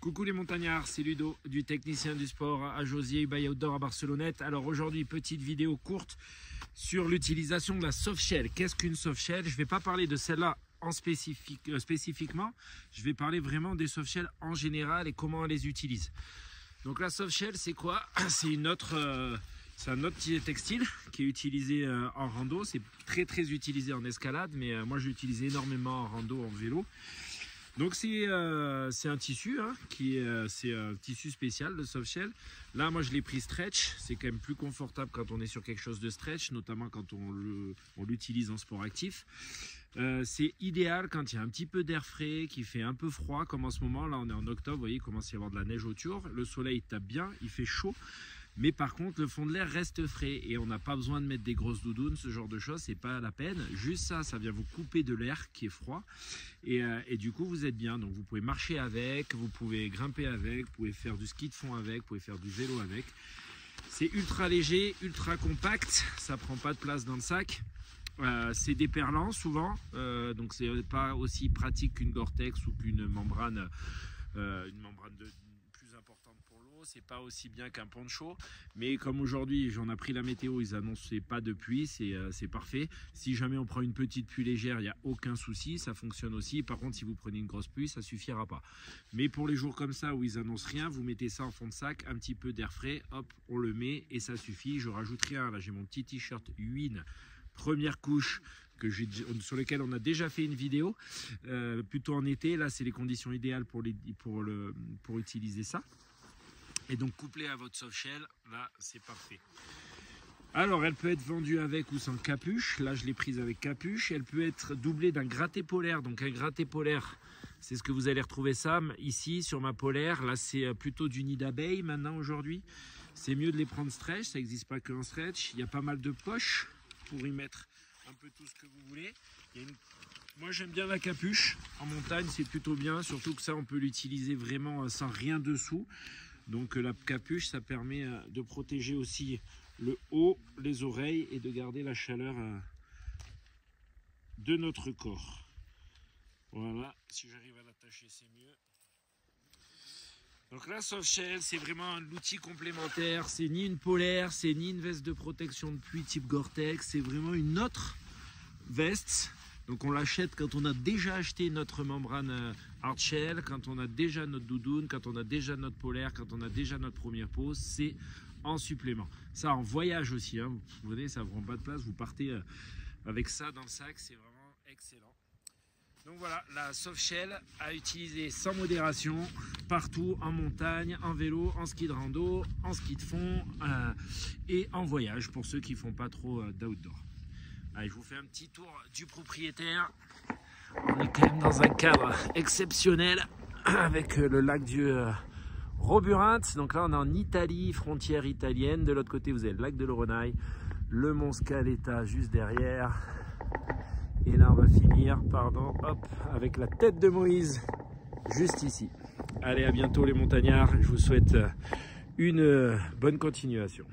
Coucou les montagnards, c'est Ludo du Technicien du Sport à Josier Ubaye Outdoor à Barcelonnette. Alors aujourd'hui, petite vidéo courte sur l'utilisation de la softshell. Qu'est-ce qu'une softshell? Je ne vais pas parler de celle-là en spécifiquement, je vais parler vraiment des softshells en général et comment on les utilise. Donc la softshell, c'est quoi? C'est un autre textile qui est utilisé en rando. C'est très utilisé en escalade, mais moi je l'utilise énormément en rando, en vélo. Donc c'est un tissu, hein, c'est un tissu spécial de softshell. Là moi je l'ai pris stretch, c'est quand même plus confortable quand on est sur quelque chose de stretch, notamment quand on l'utilise en sport actif. C'est idéal quand il y a un petit peu d'air frais, qu'il fait un peu froid, comme en ce moment. Là on est en octobre, vous voyez, il commence à y avoir de la neige autour, le soleil tape bien, il fait chaud. Mais par contre, le fond de l'air reste frais et on n'a pas besoin de mettre des grosses doudounes, ce genre de choses, c'est pas la peine. Juste ça vient vous couper de l'air qui est froid et du coup vous êtes bien. Donc vous pouvez marcher avec, vous pouvez grimper avec, vous pouvez faire du ski de fond avec, vous pouvez faire du vélo avec. C'est ultra léger, ultra compact, ça prend pas de place dans le sac. C'est déperlant souvent, donc c'est pas aussi pratique qu'une Gore-Tex ou qu'une membrane, plus importante pour l'eau. C'est pas aussi bien qu'un poncho, mais comme aujourd'hui j'en ai pris la météo, ils annonçaient pas de pluie, c'est parfait. Si jamais on prend une petite pluie légère, il n'y a aucun souci, ça fonctionne aussi. Par contre, si vous prenez une grosse pluie, ça suffira pas. Mais pour les jours comme ça où ils annoncent rien, vous mettez ça en fond de sac, un petit peu d'air frais, hop, on le met et ça suffit. Je rajoute rien. Là j'ai mon petit t-shirt Huin première couche sur lequel on a déjà fait une vidéo, plutôt en été. Là c'est les conditions idéales pour utiliser ça. Et donc couplé à votre softshell, là c'est parfait. Alors elle peut être vendue avec ou sans capuche. Là je l'ai prise avec capuche. Elle peut être doublée d'un gratté polaire. Donc un gratté polaire, c'est ce que vous allez retrouver ça ici sur ma polaire. Là c'est plutôt du nid d'abeille maintenant aujourd'hui. C'est mieux de les prendre stretch, ça n'existe pas qu'en stretch. Il y a pas mal de poches pour y mettre un peu tout ce que vous voulez. Moi j'aime bien la capuche. En montagne c'est plutôt bien, surtout que ça on peut l'utiliser vraiment sans rien dessous. Donc la capuche, ça permet de protéger aussi le haut, les oreilles et de garder la chaleur de notre corps. Voilà, si j'arrive à l'attacher, c'est mieux. Donc la softshell, c'est vraiment un outil complémentaire. C'est ni une polaire, c'est ni une veste de protection de pluie type Gore-Tex. C'est vraiment une autre veste. Donc on l'achète quand on a déjà acheté notre membrane hardshell, quand on a déjà notre doudoune, quand on a déjà notre polaire, quand on a déjà notre première pause, c'est en supplément. Ça en voyage aussi, hein. Vous voyez, ça ne prend pas de place, vous partez avec ça dans le sac, c'est vraiment excellent. Donc voilà, la softshell à utiliser sans modération, partout, en montagne, en vélo, en ski de rando, en ski de fond et en voyage pour ceux qui ne font pas trop d'outdoor. Allez, je vous fais un petit tour du propriétaire. On est quand même dans un cadre exceptionnel avec le lac du Roburinte. Donc là, on est en Italie, frontière italienne. De l'autre côté, vous avez le lac de Loronaille, le mont Scaletta juste derrière. Et là, on va finir, avec la tête de Moïse juste ici. Allez, à bientôt les montagnards. Je vous souhaite une bonne continuation.